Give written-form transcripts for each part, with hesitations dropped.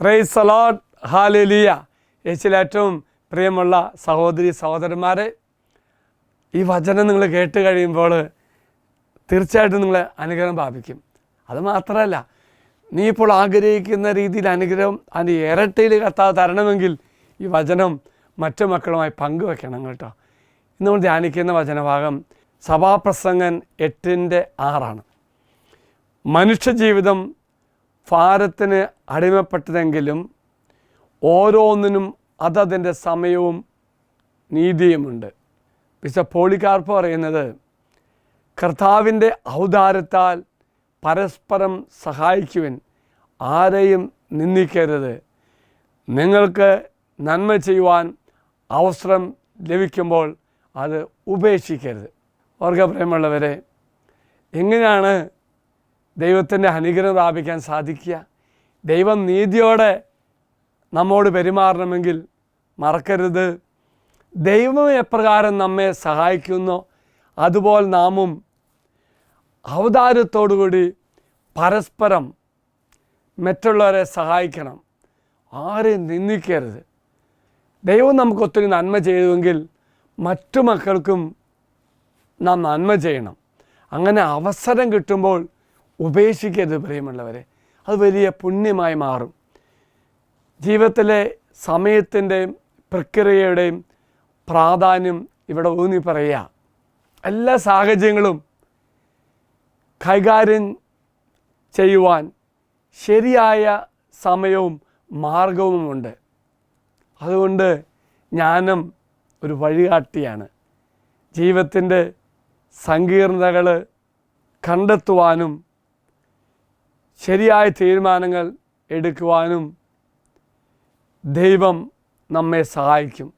Praise the Lord, hallelujah. യേശുവിൽ ഏറ്റവും പ്രിയമുള്ള സഹോദരി സഹോദരന്മാരെ, ഈ വചനം നിങ്ങൾ കേട്ട് കഴിയുമ്പോൾ തീർച്ചയായിട്ടും നിങ്ങൾ അനുഗ്രഹം പ്രാപിക്കും. അതുമാത്രമല്ല, നീ ഇപ്പോൾ ആഗ്രഹിക്കുന്ന രീതിയിൽ അനുഗ്രഹം അതിൻ്റെ ഇരട്ടിയിൽ കർത്താവ് തരണമെങ്കിൽ ഈ വചനം മറ്റു മക്കളുമായി പങ്കുവെക്കണം കേട്ടോ. ഇന്ന് നമ്മൾ ധ്യാനിക്കുന്ന വചനഭാഗം സഭാപ്രസംഗൻ 8:6. മനുഷ്യജീവിതം ഭാരത്തിന് അടിമപ്പെട്ടതെങ്കിലും ഓരോന്നിനും അതതിൻ്റെ സമയവും നീതിയുമുണ്ട്. വിശുദ്ധ പോളികാർപ്പ് പറയുന്നത്, കർത്താവിൻ്റെ ഔദാര്യത്താൽ പരസ്പരം സഹായിക്കുവിൻ, ആരെയും നിന്ദിക്കരുത്. നിങ്ങൾക്ക് നന്മ ചെയ്യുവാൻ അവസരം ലഭിക്കുമ്പോൾ അത് ഉപേക്ഷിക്കരുത്. പ്രിയമുള്ളവരെ, എങ്ങനെയാണ് ദൈവത്തിൻ്റെ അനുഗ്രഹം പ്രാപിക്കാൻ സാധിക്കുക? ദൈവം നീതിയോടെ നമ്മോട് പെരുമാറണമെങ്കിൽ മറക്കരുത്, ദൈവം എപ്രകാരം നമ്മെ സഹായിക്കുന്നോ അതുപോലെ നാമും ഔദാര്യത്തോടുകൂടി പരസ്പരം മറ്റുള്ളവരെ സഹായിക്കണം, ആരെയും നിന്ദിക്കരുത്. ദൈവം നമുക്ക് ഒത്തിരി നന്മ ചെയ്തുവെങ്കിൽ മറ്റു മക്കൾക്കും നാം നന്മ ചെയ്യണം. അങ്ങനെ അവസരം കിട്ടുമ്പോൾ ഉപേക്ഷിക്കരുത് പ്രിയമുള്ളവരെ, അത് വലിയ പുണ്യമായി മാറും. ജീവിതത്തിലെ സമയത്തിൻ്റെയും പ്രക്രിയയുടെയും പ്രാധാന്യം ഇവിടെ ഊന്നി പറയുക. എല്ലാ സാഹചര്യങ്ങളും കൈകാര്യം ചെയ്യുവാൻ ശരിയായ സമയവും മാർഗവുമുണ്ട്. അതുകൊണ്ട് ജ്ഞാനം ഒരു വഴികാട്ടിയാണ്. ജീവിതത്തിൻ്റെ സങ്കീർണതകൾ കണ്ടെത്തുവാനും ശരിയായ തീരുമാനങ്ങൾ എടുക്കുവാനും ദൈവം നമ്മെ സഹായിക്കും.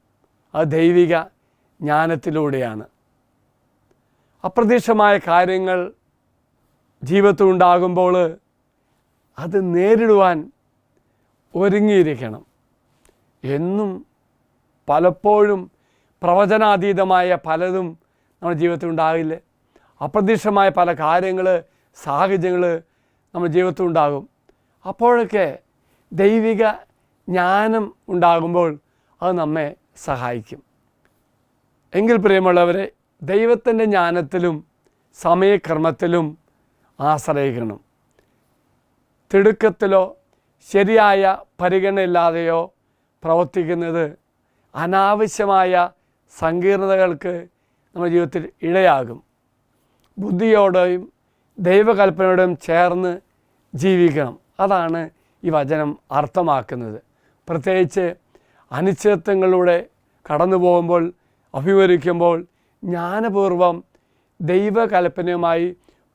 അത് ദൈവിക ജ്ഞാനത്തിലൂടെയാണ്. അപ്രതീക്ഷിതമായ കാര്യങ്ങൾ ജീവിതത്തിൽ ഉണ്ടാകുമ്പോൾ അത് നേരിടുവാൻ ഒരുങ്ങിയിരിക്കണം. എന്നും പലപ്പോഴും പ്രവചനാതീതമായ പലതും നമ്മുടെ ജീവിതത്തിൽ ഉണ്ടാകില്ലേ? അപ്രതീക്ഷിതമായ പല കാര്യങ്ങൾ, സാഹചര്യങ്ങൾ നമ്മുടെ ജീവിതത്തിൽ ഉണ്ടാകും. അപ്പോഴൊക്കെ ദൈവിക ജ്ഞാനം ഉണ്ടാകുമ്പോൾ അത് നമ്മെ സഹായിക്കും. എങ്കിൽ പ്രിയമുള്ളവരെ, ദൈവത്തിൻ്റെ ജ്ഞാനത്തിലും സമയക്രമത്തിലും ആശ്രയിക്കണം. തിടുക്കത്തിലോ ശരിയായ പരിഗണനയില്ലാതെയോ പ്രവർത്തിക്കുന്നത് അനാവശ്യമായ സങ്കീർണതകൾക്ക് നമ്മുടെ ജീവിതത്തിൽ ഇടയാകും. ബുദ്ധിയോടെയും ദൈവകൽപ്പനയോടെയും ചേർന്ന് ജീവിക്കണം. അതാണ് ഈ വചനം അർത്ഥമാക്കുന്നത്. പ്രത്യേകിച്ച് അനിശ്ചിതത്വങ്ങളിലൂടെ കടന്നു പോകുമ്പോൾ, അഭിമുഖീകരിക്കുമ്പോൾ ജ്ഞാനപൂർവം ദൈവകൽപ്പനയുമായി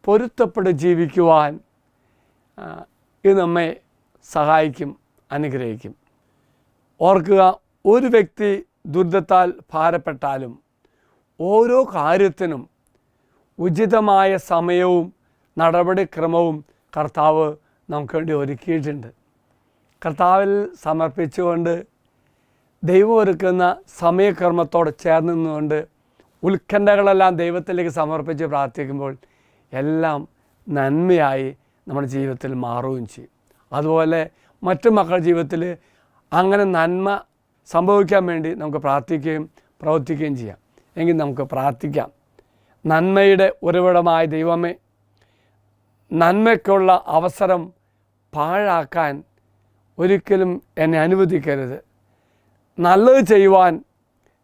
പൊരുത്തപ്പെട്ട് ജീവിക്കുവാൻ ഇത് നമ്മെ സഹായിക്കും, അനുഗ്രഹിക്കും. ഓർക്കുക, ഒരു വ്യക്തി ദുരിതത്താൽ ഭാരപ്പെട്ടാലും ഓരോ കാര്യത്തിനും ഉചിതമായ സമയവും നടപടിക്രമവും കർത്താവ് നമുക്ക് വേണ്ടി ഒരുക്കിയിട്ടുണ്ട്. കർത്താവിൽ സമർപ്പിച്ചുകൊണ്ട് ദൈവം ഒരുക്കുന്ന സമയക്രമത്തോട് ചേർന്ന് നിന്നുകൊണ്ട് ഉത്കണ്ഠകളെല്ലാം ദൈവത്തിലേക്ക് സമർപ്പിച്ച് പ്രാർത്ഥിക്കുമ്പോൾ എല്ലാം നന്മയായി നമ്മുടെ ജീവിതത്തിൽ മാറുകയും ചെയ്യും. അതുപോലെ മറ്റു മക്കളുടെ ജീവിതത്തിൽ അങ്ങനെ നന്മ സംഭവിക്കാൻ വേണ്ടി നമുക്ക് പ്രാർത്ഥിക്കുകയും പ്രവർത്തിക്കുകയും ചെയ്യാം. എങ്കിൽ നമുക്ക് പ്രാർത്ഥിക്കാം. നന്മയുടെ ഉറവിടമായ ദൈവമേ, നന്മയ്ക്കുള്ള അവസരം പാഴാക്കാൻ ഒരിക്കലും എന്നെ അനുവദിക്കരുത്. നല്ലത് ചെയ്യുവാൻ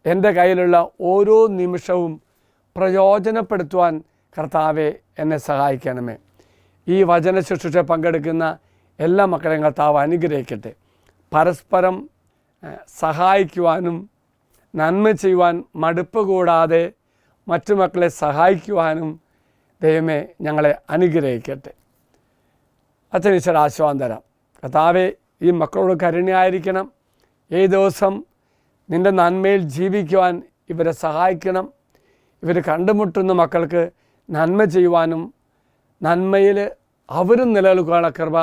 എൻ്റെ കയ്യിലുള്ള ഓരോ നിമിഷവും പ്രയോജനപ്പെടുത്തുവാൻ കർത്താവെ എന്നെ സഹായിക്കണമേ. ഈ വചന ശുശ്രൂഷ പങ്കെടുക്കുന്ന എല്ലാ മക്കളെയും കർത്താവ് അനുഗ്രഹിക്കട്ടെ. പരസ്പരം സഹായിക്കുവാനും നന്മ ചെയ്യുവാൻ മടുപ്പ് കൂടാതെ മറ്റു മക്കളെ സഹായിക്കുവാനും ദൈവമേ ഞങ്ങളെ അനുഗ്രഹിക്കട്ടെ. അച്ഛൻ ഈശ്വര ആശീർവാദം തരാം. കർത്താവെ, ഈ മക്കളോട് കരുണയായിരിക്കണം. ഈ ദിവസം നിൻ്റെ നന്മയിൽ ജീവിക്കുവാൻ ഇവരെ സഹായിക്കണം. ഇവർ കണ്ടുമുട്ടുന്ന മക്കൾക്ക് നന്മ ചെയ്യുവാനും നന്മയിൽ അവരും നിലനിൽക്കാനുള്ള കൃപ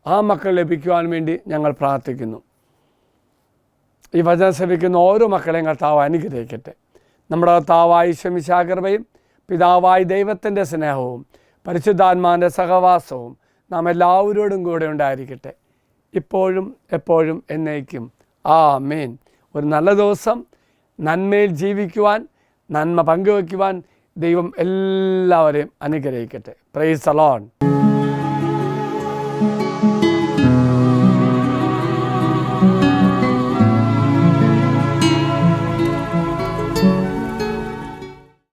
ആ മക്കൾ ലഭിക്കുവാൻ വേണ്ടി ഞങ്ങൾ പ്രാർത്ഥിക്കുന്നു. ഈ വചനം ശ്രവിക്കുന്ന ഓരോ മക്കളെയും കർത്താവ് അനുഗ്രഹിക്കട്ടെ. നമ്മുടെ കർത്താവായ ഈശോ മിശിഹായുടെ കൃപയും പിതാവായ ദൈവത്തിൻ്റെ സ്നേഹവും പരിശുദ്ധാത്മാവിൻ്റെ സഹവാസവും നാം എല്ലാവരോടും കൂടെ ഉണ്ടായിരിക്കട്ടെ. ഇപ്പോഴും എപ്പോഴും എന്നേക്കും ആമേൻ. ഒരു നല്ല ദിവസം, നന്മയിൽ ജീവിക്കുവാൻ, നന്മ പങ്കുവയ്ക്കുവാൻ ദൈവം എല്ലാവരെയും അനുഗ്രഹിക്കട്ടെ. Praise the Lord.